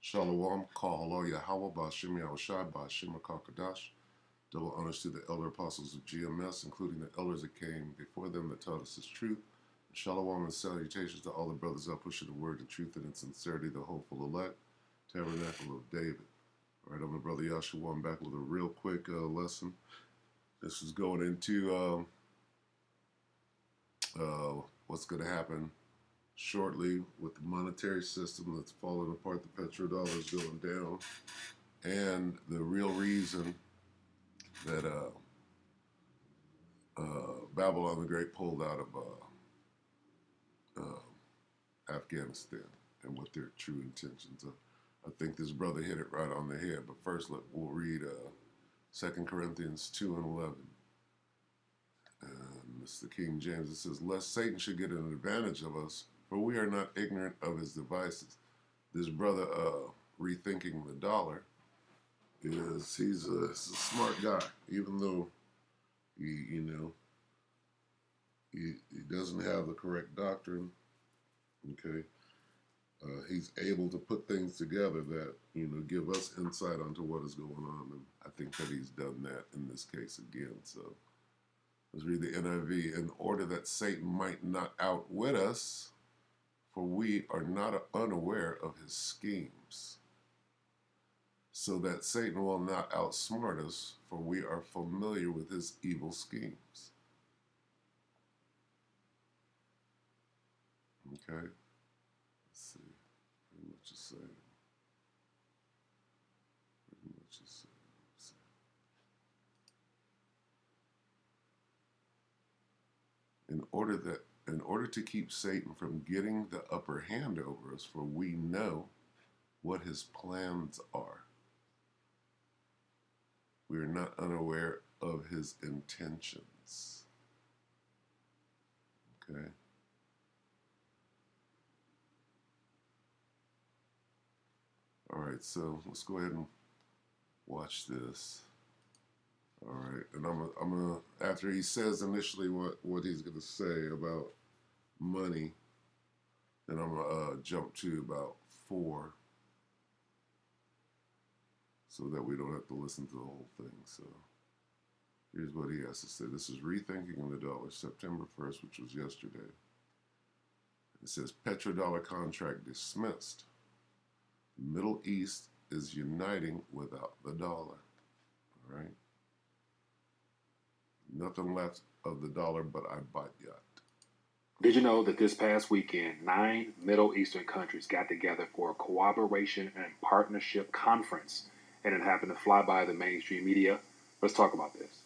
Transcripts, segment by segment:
Shalom, Kahalo Yahweh, Bashim Yahushai, Bashim Kakadash. Double honors to the elder apostles of GMS, including the elders that came before them that taught us His truth. Shalom and salutations to all the brothers out pushing the word of truth and in sincerity, the hopeful elect, tabernacle of David. All right, I'm the brother Yahshua. I'm back with a real quick lesson. This is going into what's going to happen shortly with the monetary system that's falling apart. The petrodollar is going down, and the real reason that Babylon the Great pulled out of Afghanistan and what their true intentions are. I think this brother hit it right on the head. But first, we'll read 2 Corinthians 2 and 11. And it's the King James. It says, "Lest Satan should get an advantage of us, for we are not ignorant of his devices." This brother, rethinking the dollar, he's a smart guy, even though he doesn't have the correct doctrine. Okay, he's able to put things together that give us insight onto what is going on, and I think that he's done that in this case again. So let's read the NIV. "In order that Satan might not outwit us, for we are not unaware of his schemes, so that Satan will not outsmart us, for we are familiar with his evil schemes." Okay, let's see. Pretty much the same. Pretty much the same. In order to keep Satan from getting the upper hand over us, for we know what his plans are. We are not unaware of his intentions. Okay. All right, so let's go ahead and watch this. All right, and I'm gonna after he says initially what he's gonna say about money, then I'm gonna jump to about 4, so that we don't have to listen to the whole thing. So here's what he has to say. This is Rethinking the Dollar, September 1st, which was yesterday. It says, "Petrodollar contract dismissed. The Middle East is uniting without the dollar." All right. "Nothing left of the dollar but I bought yacht." Did you know that this past weekend, 9 Middle Eastern countries got together for a cooperation and partnership conference, and it happened to fly by the mainstream media? Let's talk about this.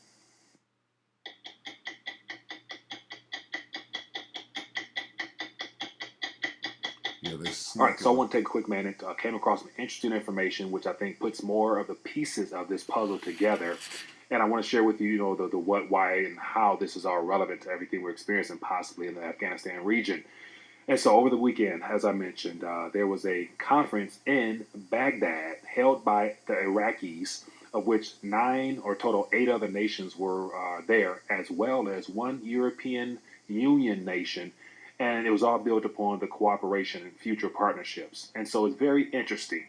Yeah, they All right, snuck so I in. want to take a quick minute. Came across some interesting information, which I think puts more of the pieces of this puzzle together. And I want to share with you, the what, why, and how this is all relevant to everything we're experiencing possibly in the Afghanistan region. And so over the weekend, as I mentioned, there was a conference in Baghdad held by the Iraqis, of which 9 or total 8 other nations were there, as well as one European Union nation. And it was all built upon the cooperation and future partnerships. And so it's very interesting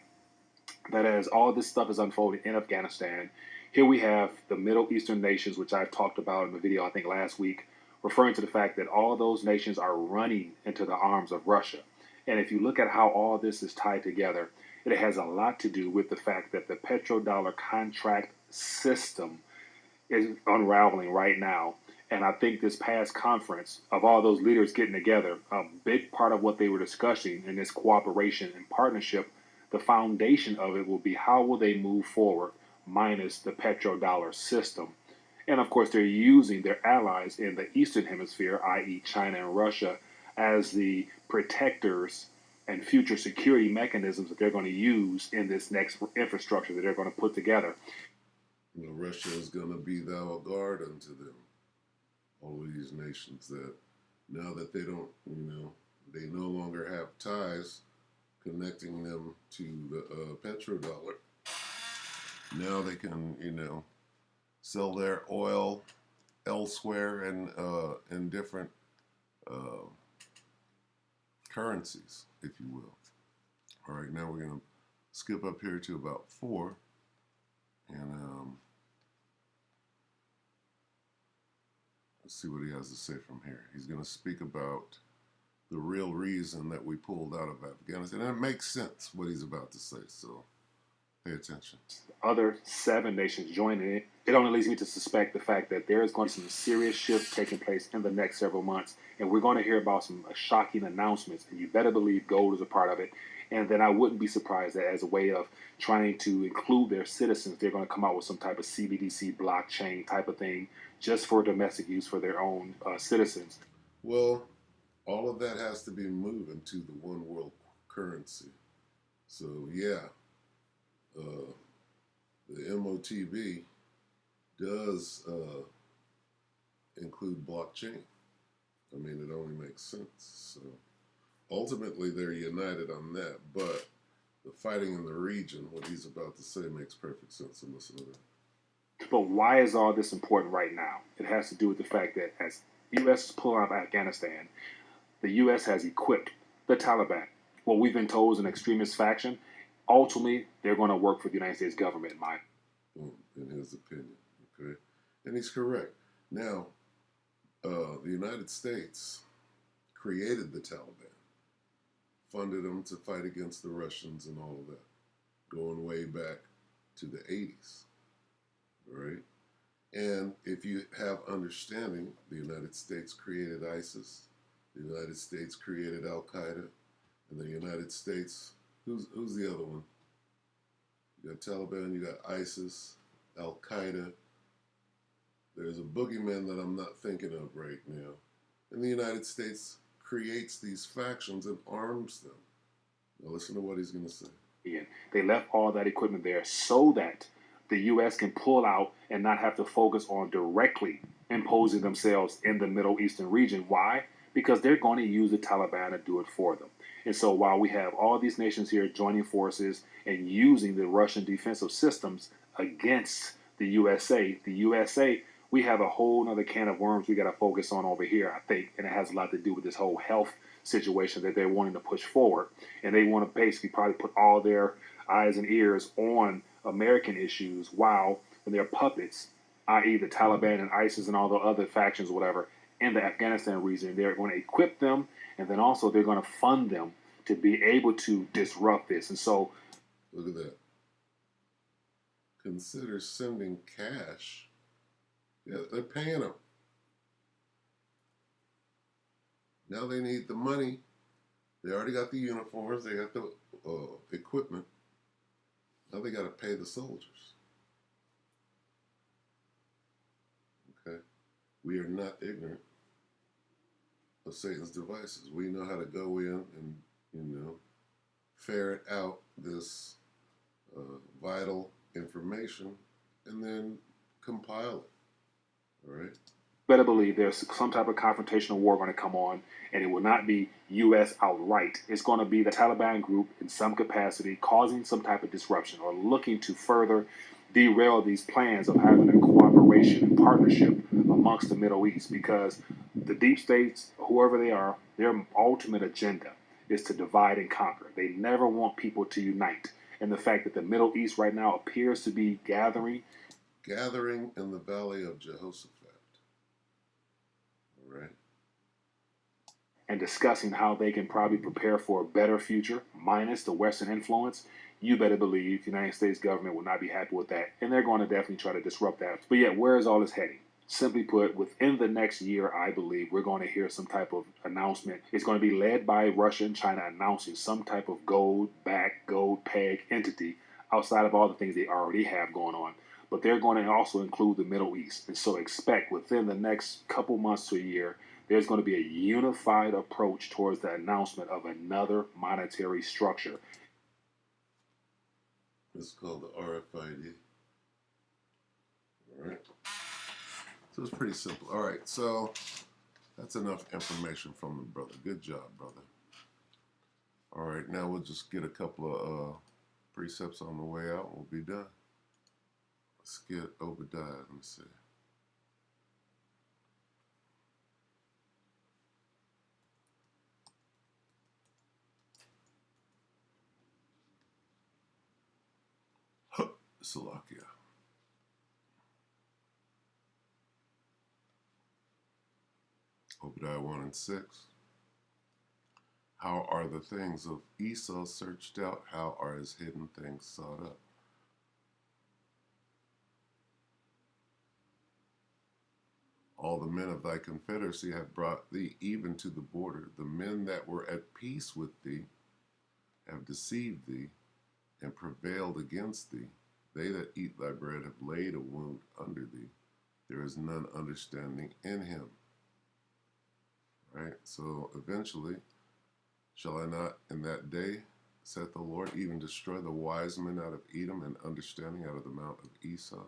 that as all this stuff is unfolding in Afghanistan, here we have the Middle Eastern nations, which I've talked about in the video, I think, last week, referring to the fact that all those nations are running into the arms of Russia. And if you look at how all this is tied together, it has a lot to do with the fact that the petrodollar contract system is unraveling right now. And I think this past conference of all those leaders getting together, a big part of what they were discussing in this cooperation and partnership, the foundation of it will be how will they move forward minus the petrodollar system. And of course, they're using their allies in the Eastern Hemisphere, i.e., China and Russia, as the protectors and future security mechanisms that they're going to use in this next infrastructure that they're going to put together. Russia is going to be thou a guard unto them. All of these nations that now that they don't, they no longer have ties connecting them to the petrodollar. Now they can, sell their oil elsewhere and in different currencies, if you will. All right, now we're going to skip up here to about 4, and let's see what he has to say from here. He's going to speak about the real reason that we pulled out of Afghanistan. And it makes sense what he's about to say, so pay attention. Other 7 nations joining it, it only leads me to suspect the fact that there is going to be some serious shifts taking place in the next several months. And we're going to hear about some shocking announcements. And you better believe gold is a part of it. And then I wouldn't be surprised that as a way of trying to include their citizens, they're going to come out with some type of CBDC blockchain type of thing just for domestic use for their own citizens. Well, all of that has to be moving to the one world currency. So, yeah, the MOTB does include blockchain. I mean, it only makes sense. So, ultimately, they're united on that, but the fighting in the region, what he's about to say, makes perfect sense. So listen to that. But why is all this important right now? It has to do with the fact that as the U.S. is pulling out of Afghanistan, the U.S. has equipped the Taliban. What we've been told is an extremist faction. Ultimately, they're going to work for the United States government, in his opinion. Okay, and he's correct. Now, the United States created the Taliban, funded them to fight against the Russians and all of that, going way back to the 80s, right? And if you have understanding, the United States created ISIS, the United States created Al Qaeda, and the United States, who's the other one? You got Taliban, you got ISIS, Al Qaeda. There's a boogeyman that I'm not thinking of right now. And the United States creates these factions and arms them. Now listen to what he's going to say. They left all that equipment there so that the U.S. can pull out and not have to focus on directly imposing themselves in the Middle Eastern region. Why? Because they're going to use the Taliban to do it for them. And so while we have all these nations here joining forces and using the Russian defensive systems against the USA, we have a whole other can of worms we got to focus on over here, I think. And it has a lot to do with this whole health situation that they're wanting to push forward. And they want to basically probably put all their eyes and ears on American issues while they're puppets, i.e. the Taliban and ISIS and all the other factions or whatever, in the Afghanistan region. They're going to equip them, and then also they're going to fund them to be able to disrupt this. And so, look at that. Consider sending cash. Yeah, they're paying them. Now they need the money. They already got the uniforms. They got the equipment. Now they got to pay the soldiers. Okay? We are not ignorant of Satan's devices. We know how to go in and, ferret out this vital information and then compile it. All right? better believe there's some type of confrontational war going to come on, and it will not be U.S. outright. It's going to be the Taliban group in some capacity causing some type of disruption or looking to further derail these plans of having a cooperation and partnership amongst the Middle East, because the deep states, whoever they are, their ultimate agenda is to divide and conquer. They never want people to unite. And the fact that the Middle East right now appears to be gathering in the valley of Jehoshaphat. All right. And discussing how they can probably prepare for a better future minus the Western influence, you better believe the United States government will not be happy with that. And they're going to definitely try to disrupt that. But yet, where is all this heading? Simply put, within the next year, I believe we're going to hear some type of announcement. It's going to be led by Russia and China announcing some type of gold-backed, gold-peg entity outside of all the things they already have going on. But they're going to also include the Middle East. And so expect within the next couple months to a year, there's going to be a unified approach towards the announcement of another monetary structure. It's called the RFID. All right. So it's pretty simple. All right. So that's enough information from the brother. Good job, brother. All right. Now we'll just get a couple of precepts on the way out. We'll be done. Let's get Obadiah. Let me see. Salakia. Obadiah 1 and 6. How are the things of Esau searched out? How are his hidden things sought up? All the men of thy confederacy have brought thee even to the border. The men that were at peace with thee have deceived thee and prevailed against thee. They that eat thy bread have laid a wound under thee. There is none understanding in him. Right? So eventually, shall I not in that day, saith the Lord, even destroy the wise men out of Edom and understanding out of the mount of Esau?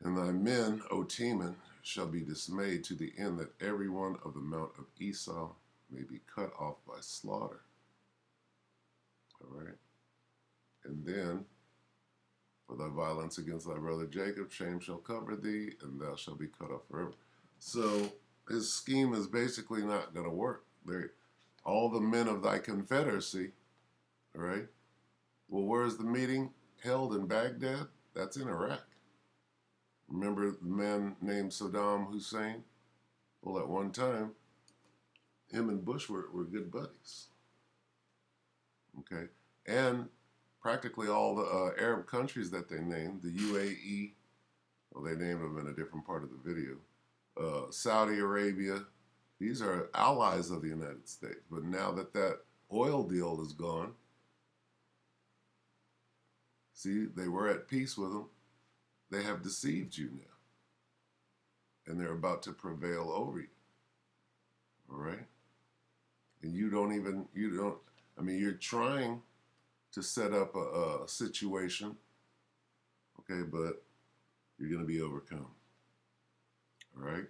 And thy men, O Teman, shall be dismayed to the end that every one of the mount of Esau may be cut off by slaughter. All right? And then, for thy violence against thy brother Jacob, shame shall cover thee, and thou shalt be cut off forever. So his scheme is basically not going to work. All the men of thy confederacy, all right? Well, where's the meeting held in Baghdad? That's in Iraq. Remember the man named Saddam Hussein? Well, at one time, him and Bush were good buddies. Okay? And practically all the Arab countries that they named, the UAE, well, they named them in a different part of the video, Saudi Arabia, these are allies of the United States. But now that that oil deal is gone, see, they were at peace with them. They have deceived you now. And they're about to prevail over you. All right? And you're trying to set up a situation, okay, but you're going to be overcome. All right?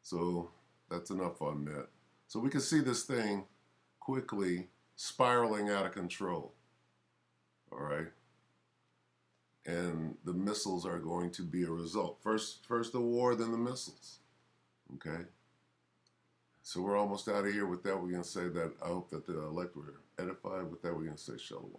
So that's enough on that. So we can see this thing quickly spiraling out of control. All right? And the missiles are going to be a result. First the war, then the missiles. Okay? So we're almost out of here. With that, we're going to say that I hope that the elect were edified. With that, we're going to say shalom.